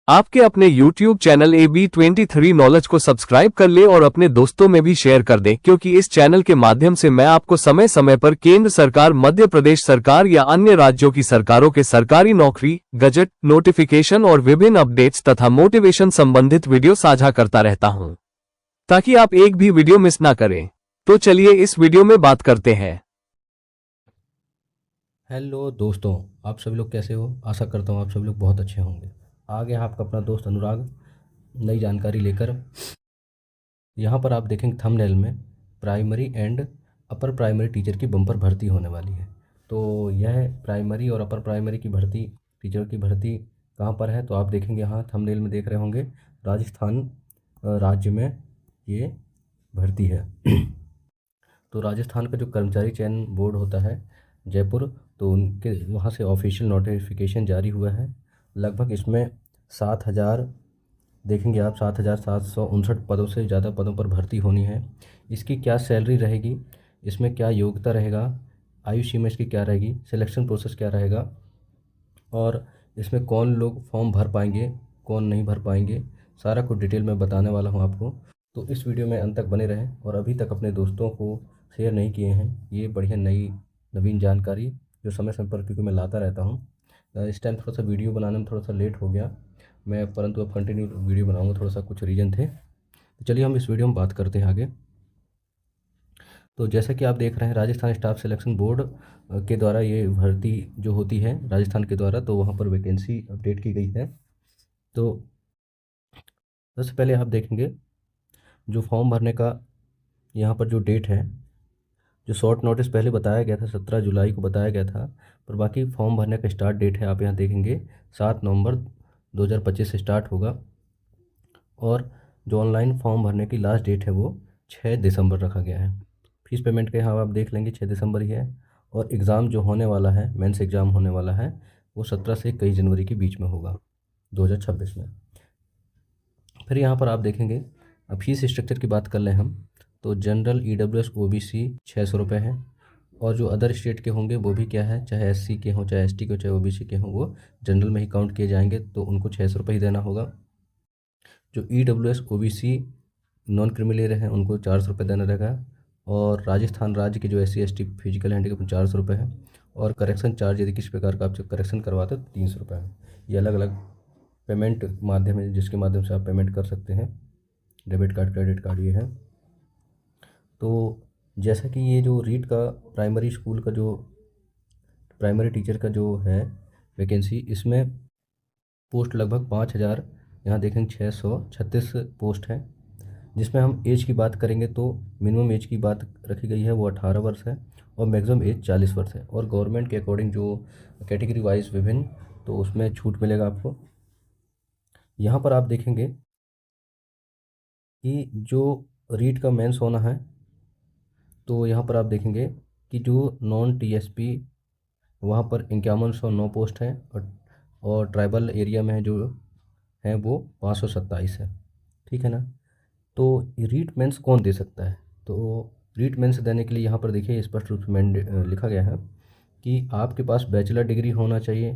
आपके अपने YouTube channel AB23 knowledge को सब्सक्राइब कर ले और अपने दोस्तों में भी शेयर कर दें, क्योंकि इस चैनल के माध्यम से मैं आपको समय समय पर केंद्र सरकार, मध्य प्रदेश सरकार या अन्य राज्यों की सरकारों के सरकारी नौकरी, गजट, नोटिफिकेशन और विभिन्न अपडेट्स तथा मोटिवेशन संबंधित वीडियो साझा करता रहता हूं, ताकि आप एक भी वीडियो मिस ना करें। तो चलिए इस वीडियो में बात करते हैं। हेलो दोस्तों, आप सभी लोग कैसे हो? आशा करता हूँ आप सभी लोग बहुत अच्छे होंगे। आ गया आपका अपना दोस्त अनुराग नई जानकारी लेकर। यहाँ पर आप देखेंगे थंबनेल में primary and upper primary teacher की बम्पर भर्ती होने वाली है। तो यह प्राइमरी और अपर प्राइमरी की भर्ती, टीचर की भर्ती कहाँ पर है? तो आप देखेंगे यहाँ थंबनेल में देख रहे होंगे राजस्थान राज्य में ये भर्ती है। तो राजस्थान का जो कर्मचारी चयन बोर्ड होता है जयपुर, तो उनके वहाँ से ऑफिशियल नोटिफिकेशन जारी हुआ है। लगभग इसमें 7,000 देखेंगे आप, 7,759 पदों से ज़्यादा पदों पर भर्ती होनी है। इसकी क्या सैलरी रहेगी, इसमें क्या योग्यता रहेगा, आयु सीमा इसकी क्या रहेगी, सिलेक्शन प्रोसेस क्या रहेगा, और इसमें कौन लोग फॉर्म भर पाएंगे, कौन नहीं भर पाएंगे, सारा कुछ डिटेल में बताने वाला हूँ आपको। तो इस वीडियो में अंत तक बने रहें और अभी तक अपने दोस्तों को शेयर नहीं किए हैं ये बढ़िया नई नवीन जानकारी जो समय समय पर, क्योंकि मैं लाता रहता हूँ। इस टाइम थोड़ा सा वीडियो बनाने में थोड़ा सा लेट हो गया मैं, परंतु अब कंटिन्यू वीडियो बनाऊँगा, थोड़ा सा कुछ रीज़न थे। तो चलिए हम इस वीडियो में बात करते हैं आगे। तो जैसा कि आप देख रहे हैं राजस्थान स्टाफ सिलेक्शन बोर्ड के द्वारा ये भर्ती जो होती है राजस्थान के द्वारा, तो वहाँ पर वैकेंसी अपडेट की गई है। तो सबसे पहले आप देखेंगे जो फॉर्म भरने का यहाँ पर जो डेट है, जो शॉर्ट नोटिस पहले बताया गया था 17 जुलाई को बताया गया था, पर बाकी फॉर्म भरने का स्टार्ट डेट है आप यहाँ देखेंगे 7 नवंबर 2025 से स्टार्ट होगा। और जो ऑनलाइन फॉर्म भरने की लास्ट डेट है वो 6 दिसंबर रखा गया है। फीस पेमेंट के यहाँ आप देख लेंगे 6 दिसंबर ही है। और एग्ज़ाम जो होने वाला है, मेंस एग्ज़ाम होने वाला है, वो 17 से 21 जनवरी के बीच में होगा 2026 में। फिर यहाँ पर आप देखेंगे फीस स्ट्रक्चर की बात कर लें हम, तो जनरल EWS OBC 600 रुपये है। और जो अदर स्टेट के होंगे वो भी क्या है, चाहे SC के हों, चाहे ST के हो, चाहे OBC के हों, वो जनरल में ही काउंट किए जाएंगे, तो उनको 600 रुपये ही देना होगा। जो EWS OBC नॉन क्रिमिनल हैं उनको 400 रुपये देना रहेगा। और राजस्थान राज्य के जो SC ST फिजिकल हैंडीकैप 400 रुपये है। और करेक्शन चार्ज यदि किसी प्रकार का आप करेक्शन करवाते हो तो 300 रुपये है। ये अलग अलग पेमेंट माध्यम है जिसके माध्यम से आप पेमेंट कर सकते हैं। डेबिट कार्ड, क्रेडिट कार्ड ये है। तो जैसा कि ये जो रीट का प्राइमरी स्कूल का जो प्राइमरी टीचर का जो है वैकेंसी, इसमें पोस्ट लगभग 5,000, यहाँ देखेंगे 636 पोस्ट है। जिसमें हम एज की बात करेंगे तो मिनिमम एज की बात रखी गई है वो 18 वर्ष है और मैक्सिमम एज 40 वर्ष है। और गवर्नमेंट के अकॉर्डिंग जो कैटेगरी वाइज विभिन्न, तो उसमें छूट मिलेगा आपको। यहाँ पर आप देखेंगे कि जो रीट का मेंस होना है, तो यहाँ पर आप देखेंगे कि जो नॉन TSP वहाँ पर 5109 पोस्ट है। और ट्राइबल एरिया में जो है वो 527 है। ठीक है ना? तो रीट मेंस कौन दे सकता है? तो रीट मेंस देने के लिए यहाँ पर देखिए स्पष्ट रूप से लिखा गया है कि आपके पास बैचलर डिग्री होना चाहिए,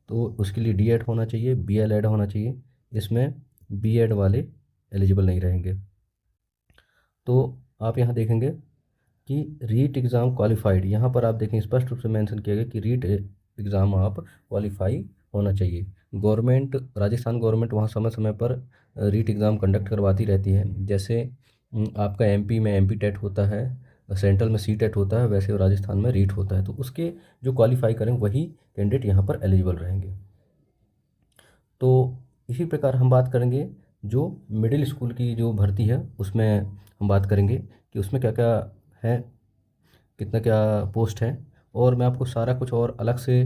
तो उसके लिए D.Ed होना चाहिए, BLEd होना चाहिए। इसमें B.Ed वाले एलिजिबल नहीं रहेंगे। तो आप यहाँ देखेंगे कि रीट एग्ज़ाम क्वालिफाइड, यहाँ पर आप देखें स्पष्ट रूप से मेंशन किया गया कि रीट एग्ज़ाम आप क्वालिफाई होना चाहिए। गवर्नमेंट, राजस्थान गवर्नमेंट वहाँ समय समय पर रीट एग्ज़ाम कंडक्ट करवाती रहती है। जैसे आपका MP में MP टेट होता है, सेंट्रल में C टेट होता है, वैसे राजस्थान में रीट होता है। तो उसके जो क्वालिफाई करें वही कैंडिडेट यहाँ पर एलिजिबल रहेंगे। तो इसी प्रकार हम बात करेंगे जो मिडिल स्कूल की जो भर्ती है उसमें हम बात करेंगे कि उसमें क्या क्या है, कितना क्या पोस्ट है। और मैं आपको सारा कुछ और अलग से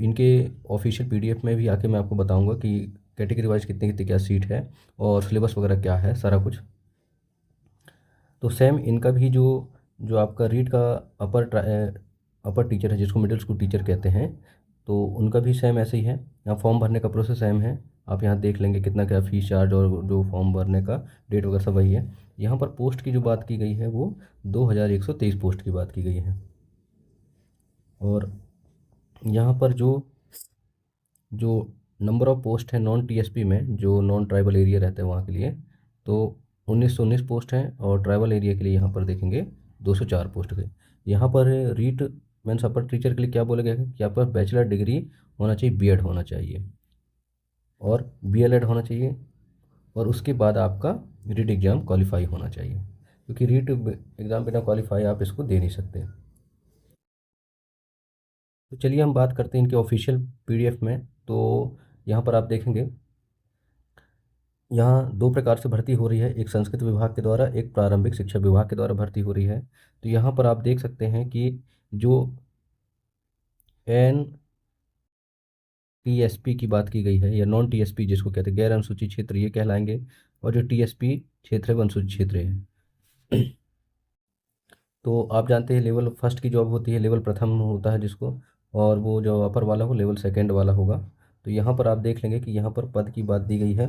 इनके ऑफिशियल PDF में भी आके मैं आपको बताऊंगा कि कैटेगरी वाइज कितनी कितनी क्या सीट है और सिलेबस वगैरह क्या है, सारा कुछ। तो सेम इनका भी जो जो आपका रीड का अपर टीचर है, जिसको मिडिल स्कूल टीचर कहते हैं, तो उनका भी सेम ऐसे ही है। यहाँ फॉर्म भरने का प्रोसेस सेम है। आप यहाँ देख लेंगे कितना क्या फीस चार्ज और जो फॉर्म भरने का डेट वगैरह सब वही है। यहाँ पर पोस्ट की जो बात की गई है वो 2123 पोस्ट की बात की गई है। और यहाँ पर जो जो नंबर ऑफ पोस्ट हैं नॉन टीएसपी में, जो नॉन ट्राइबल एरिया रहते हैं वहाँ के लिए, तो 1919 पोस्ट हैं, और ट्राइबल एरिया के लिए यहाँ पर देखेंगे 204 पोस्ट के। यहाँ पर है रीट मीन्स अपर टीचर के लिए क्या बोला गया है कि आपका बैचलर डिग्री होना चाहिए, बीएड होना चाहिए और बीएलएड होना चाहिए, और उसके बाद आपका रीट एग्ज़ाम क्वालिफाई होना चाहिए, क्योंकि रीट एग्ज़ाम बिना क्वालिफाई आप इसको दे नहीं सकते। तो चलिए हम बात करते हैं इनके ऑफिशियल पीडीएफ में। तो यहाँ पर आप देखेंगे, यहाँ दो प्रकार से भर्ती हो रही है, एक संस्कृत विभाग के द्वारा, एक प्रारंभिक शिक्षा विभाग के द्वारा भर्ती हो रही है। तो यहाँ पर आप देख सकते हैं कि जो एन टीएसपी की बात की गई है, या नॉन टीएसपी जिसको कहते हैं गैर अनुसूचित क्षेत्र, ये कहलाएंगे, और जो टीएसपी क्षेत्र है वो अनुसूचित क्षेत्र है। तो आप जानते हैं लेवल फर्स्ट की जॉब होती है, लेवल प्रथम होता है जिसको, और वो जो अपर वाला हो लेवल सेकंड वाला होगा। तो यहाँ पर आप देख लेंगे कि यहाँ पर पद की बात दी गई है।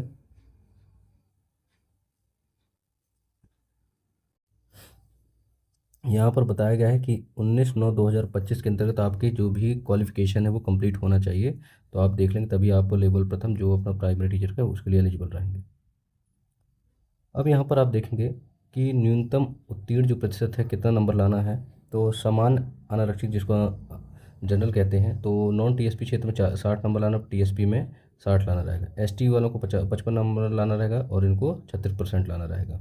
यहाँ पर बताया गया है कि 19/9/2025 के अंतर्गत आपकी जो भी क्वालिफिकेशन है वो कंप्लीट होना चाहिए। तो आप देख लेंगे, तभी आप लेवल प्रथम जो अपना प्राइमरी टीचर का है उसके लिए एलिजिबल रहेंगे। अब यहाँ पर आप देखेंगे कि न्यूनतम उत्तीर्ण जो प्रतिशत है, कितना नंबर लाना है। तो समान अनारक्षित जिसको जनरल कहते हैं, तो नॉन टीएसपी क्षेत्र में 60 नंबर लाना, टीएसपी में 60 लाना रहेगा, एसटी वालों को 55 नंबर लाना रहेगा, और इनको 36% लाना रहेगा।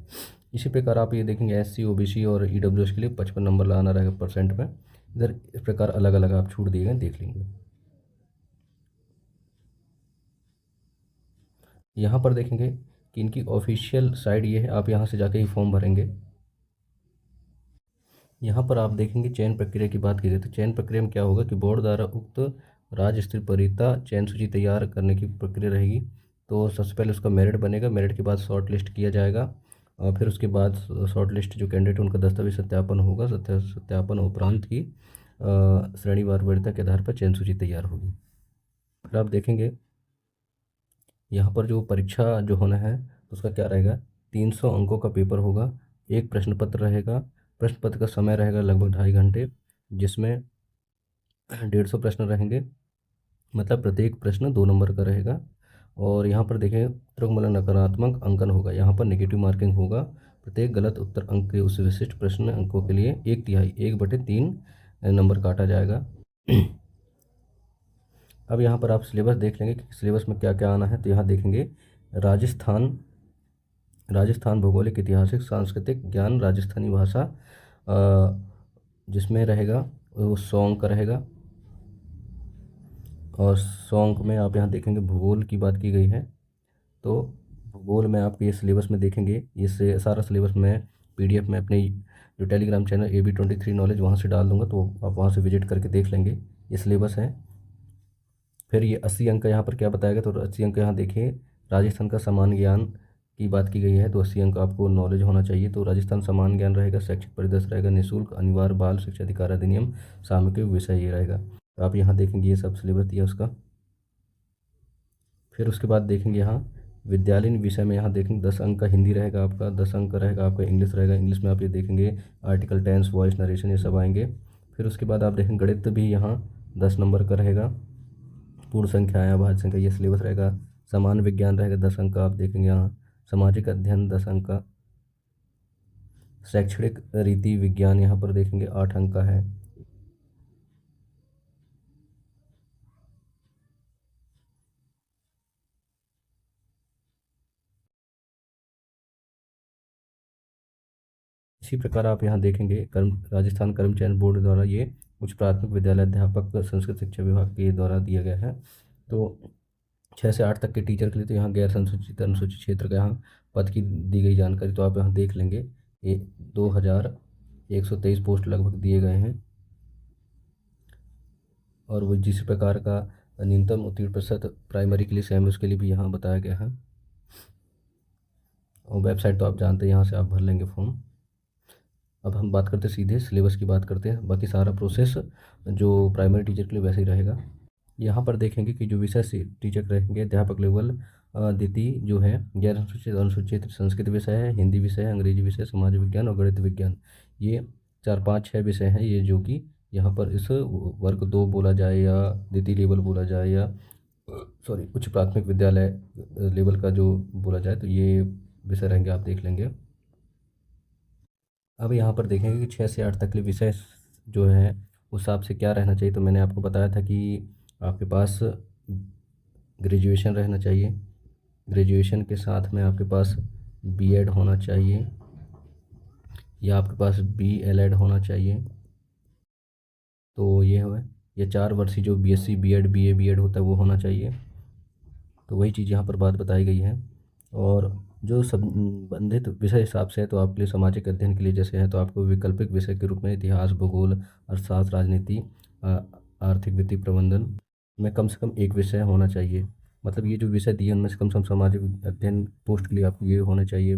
इसी प्रकार आप ये देखेंगे एससी ओबीसी और ईडब्ल्यूएस के लिए 55 नंबर लाना रहेगा परसेंट में। इधर इस प्रकार अलग अलग आप छूट दिए गए, देख लेंगे। यहाँ पर देखेंगे कि इनकी ऑफिशियल साइट ये है, आप यहाँ से जाके ही फॉर्म भरेंगे। यहाँ पर आप देखेंगे चयन प्रक्रिया की बात की जाए तो चयन प्रक्रिया में क्या होगा कि बोर्ड द्वारा उक्त राज्य स्तरीय परिता चयन सूची तैयार करने की प्रक्रिया रहेगी। तो सबसे पहले उसका मेरिट बनेगा, मेरिट के बाद शॉर्ट लिस्ट किया जाएगा, और फिर उसके बाद शॉर्ट लिस्ट जो कैंडिडेट उनका दस्तावेज सत्यापन होगा, सत्यापन उपरांत ही श्रेणीवार वरीयता के आधार पर चयन सूची तैयार होगी। फिर आप देखेंगे यहाँ पर जो परीक्षा जो होना है तो उसका क्या रहेगा, 300 अंकों का पेपर होगा, एक प्रश्न पत्र रहेगा, प्रश्न पत्र का समय रहेगा लगभग 2.5 घंटे, जिसमें 150 प्रश्न रहेंगे, मतलब प्रत्येक प्रश्न 2 नंबर का रहेगा। और यहाँ पर देखें त्रुटिमूलक नकारात्मक अंकन होगा, यहाँ पर नेगेटिव मार्किंग होगा, प्रत्येक गलत उत्तर अंक के उस विशिष्ट प्रश्न अंकों के लिए 1/3 1/3 नंबर काटा जाएगा। अब यहाँ पर आप सिलेबस देख लेंगे कि सिलेबस में क्या क्या आना है। तो यहाँ देखेंगे राजस्थान भौगोलिक ऐतिहासिक सांस्कृतिक ज्ञान राजस्थानी भाषा, जिसमें रहेगा वो सॉन्ग का रहेगा, और सॉन्ग में आप यहाँ देखेंगे भूगोल की बात की गई है। तो भूगोल में आप ये सिलेबस में देखेंगे, ये सारा सिलेबस मैं पीडीएफ में अपने जो टेलीग्राम चैनल AB23 नॉलेज वहाँ से डाल दूँगा, तो आप वहाँ से विजिट करके देख लेंगे, ये सिलेबस है। फिर ये 80 अंक का यहाँ पर क्या बताया गया, तो 80 अंक यहाँ देखिए राजस्थान का सामान्य ज्ञान की बात की गई है, तो 80 अंक आपको नॉलेज होना चाहिए। तो राजस्थान सामान्य ज्ञान रहेगा, शैक्षिक परिदृश्य रहेगा, निःशुल्क अनिवार्य बाल शिक्षा अधिकार अधिनियम, सामयिक विषय ये रहेगा। तो आप यहाँ देखेंगे ये सब सिलेबस दिया उसका। फिर उसके बाद देखेंगे यहाँ विद्यालयीन विषय में, यहाँ देखेंगे 10 अंक का हिंदी रहेगा आपका, 10 अंक का रहेगा आपका इंग्लिश रहेगा, इंग्लिश में आप ये देखेंगे आर्टिकल टेंस वॉइस नरेशन ये सब आएंगे। फिर उसके बाद आप देखेंगे गणित भी यहाँ 10 नंबर का रहेगा, पूर्ण संख्याएँ अभाज्य संख्या ये सिलेबस रहेगा। सामान्य विज्ञान रहेगा 10 अंक का, आप देखेंगे यहाँ सामाजिक अध्ययन 10 अंक का, शैक्षणिक रीति विज्ञान यहाँ पर देखेंगे 8 अंक का है। इसी प्रकार आप यहाँ देखेंगे राजस्थान कर्मचारी बोर्ड द्वारा ये उच्च प्राथमिक विद्यालय अध्यापक संस्कृत शिक्षा विभाग के द्वारा दिया गया है। तो 6 से 8 तक के टीचर के लिए तो यहाँ गैर संसूचित अनुसूचित क्षेत्र का यहाँ पद की दी गई जानकारी, तो आप यहाँ देख लेंगे ये 2123 पोस्ट लगभग दिए गए हैं, और वो जिस प्रकार का न्यूनतम उत्तीर्ण प्रतिशत प्राइमरी के लिए सेम है उसके लिए भी यहाँ बताया गया है। और वेबसाइट तो आप जानते हैं, यहाँ से आप भर लेंगे फॉर्म। अब हम बात करते हैं सीधे सिलेबस की बात करते हैं, बाकी सारा प्रोसेस जो प्राइमरी टीचर के लिए वैसे ही रहेगा। यहाँ पर देखेंगे कि जो विषय से टीचर रहेंगे अध्यापक लेवल द्वितीय जो है गैर अनुसूचित अनुसूचित संस्कृत विषय है, हिंदी विषय है, अंग्रेजी विषय, समाज विज्ञान और गणित विज्ञान, ये 4 5 6 विषय हैं ये, जो कि यहाँ पर इस वर्ग 2 बोला जाए या द्वितीय लेवल बोला जाए या उच्च प्राथमिक विद्यालय लेवल का जो बोला जाए तो ये विषय रहेंगे, आप देख लेंगे। अब यहाँ पर देखेंगे कि 6 से 8 तक के विषय जो है उस हिसाब से क्या रहना चाहिए। तो मैंने आपको बताया था कि आपके पास ग्रेजुएशन रहना चाहिए, ग्रेजुएशन के साथ में आपके पास बीएड होना चाहिए या आपके पास बीएलएड होना चाहिए। तो ये है, ये 4 वर्षीय जो बीएससी बीएड बीए बीएड होता है वो होना चाहिए। तो वही चीज़ यहाँ पर बात बताई गई है। और जो संबंधित विषय हिसाब से है तो आपके लिए सामाजिक अध्ययन के लिए जैसे है तो आपको वैकल्पिक विषय के रूप में इतिहास, भूगोल, अर्थशास्त्र, राजनीति, आर्थिक वित्तीय प्रबंधन में कम से कम एक विषय होना चाहिए। मतलब ये जो विषय दिए उनमें से कम से कम सामाजिक अध्ययन पोस्ट के लिए आपको ये होने चाहिए।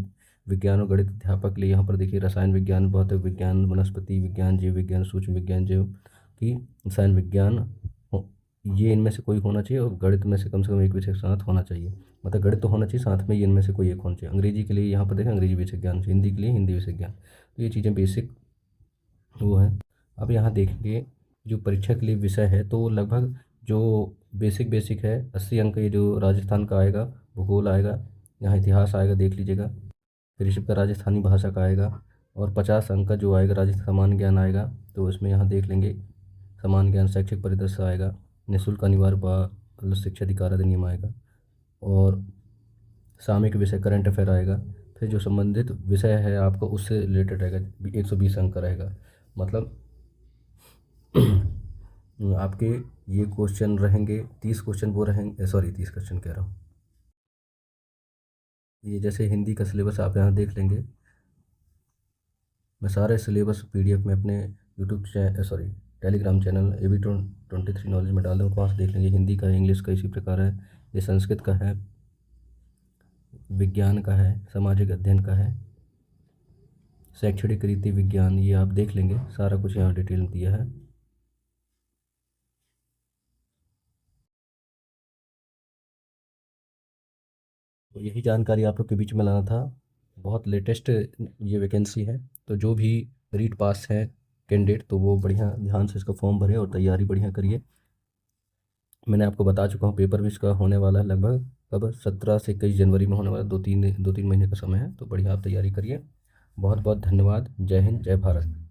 विज्ञान और गणित अध्यापक के लिए यहाँ पर देखिए रसायन विज्ञान, भौतिक विज्ञान, वनस्पति विज्ञान, जीव विज्ञान, सूक्ष्म विज्ञान, जीव की रसायन विज्ञान, ये इनमें से कोई होना चाहिए। और गणित में से कम एक विषय के साथ होना चाहिए। मतलब गणित तो होना चाहिए, साथ में ये इनमें से कोई एक होना चाहिए। अंग्रेजी के लिए यहाँ पर देखें अंग्रेजी विषय ज्ञान, हिंदी के लिए हिंदी विषय ज्ञान। तो ये चीज़ें बेसिक वो है। अब यहाँ देखेंगे जो परीक्षा के लिए विषय है तो लगभग जो बेसिक है 80 अंक ये जो राजस्थान का आएगा, भूगोल आएगा, यहाँ इतिहास आएगा देख लीजिएगा, फिर इसी का राजस्थानी भाषा का आएगा, और 50 अंक का जो आएगा राजस्थान सामान्य ज्ञान आएगा। तो इसमें यहाँ देख लेंगे सामान्य ज्ञान, शैक्षिक परिदृश्य आएगा, निःशुल्क अनिवार्य बाल शिक्षा अधिकार अधिनियम आएगा, और सामयिक विषय करंट अफेयर आएगा। फिर जो संबंधित विषय है आपको उससे रिलेटेड रहेगा, 120 अंक का रहेगा। मतलब आपके ये क्वेश्चन रहेंगे 30 क्वेश्चन वो रहेंगे, सॉरी 30 क्वेश्चन कह रहा हूँ। ये जैसे हिंदी का सिलेबस आप यहाँ देख लेंगे, मैं सारे सिलेबस पीडीएफ में अपने YouTube sorry Telegram channel AB23 knowledge में डाल दूँ, वहाँ से देख लेंगे। हिंदी का है, इंग्लिश का इसी प्रकार है, ये संस्कृत का है, विज्ञान का है, सामाजिक अध्ययन का है, शैक्षणिक रीति विज्ञान, ये आप देख लेंगे, सारा कुछ यहाँ डिटेल में दिया है। तो यही जानकारी आप लोग के बीच में लाना था। बहुत लेटेस्ट ये वैकेंसी है, तो जो भी रीट पास है कैंडिडेट तो वो बढ़िया ध्यान से इसका फॉर्म भरे और तैयारी बढ़िया करिए। मैंने आपको बता चुका हूँ पेपर भी इसका होने वाला है लगभग कब 17 से 21 जनवरी में होने वाला, 2-3 महीने का समय है। तो बढ़िया आप तैयारी करिए। बहुत बहुत धन्यवाद। जय हिंद, जय भारत।